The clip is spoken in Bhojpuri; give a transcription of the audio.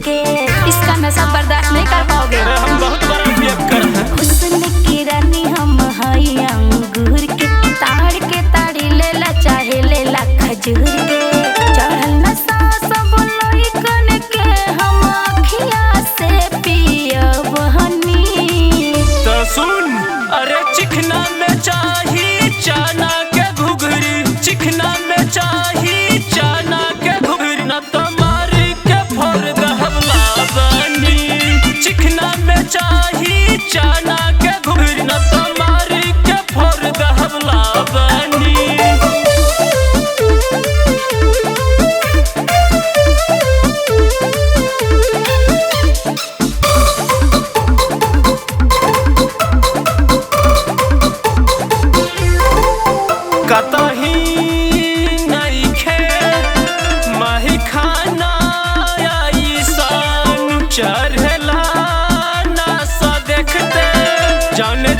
के। इसका नशा बर्दाश्त नहीं कर पाओगे। हम बहुत बड़ा पियक्कर हैं। हुस्न की रानी हम हई अंगूर के, ताड़ के ताड़ी लेला चाहे लेला खजूर के। चढ़ल नशा सब लइकन के हम अखिया से पियब हनी। तो सुन, अरे चिखना में चाही चना के घुघरी, चिखना में चाही चना के घुघरी, न तो मारी के फोड़ दहब लावनी। चिखना में चाही चना के घुघरी, न तो मारी के फोड़ दहब लावनी। कतही नइखे माही खाना ऐसन चढ़ला नशा देखते जाने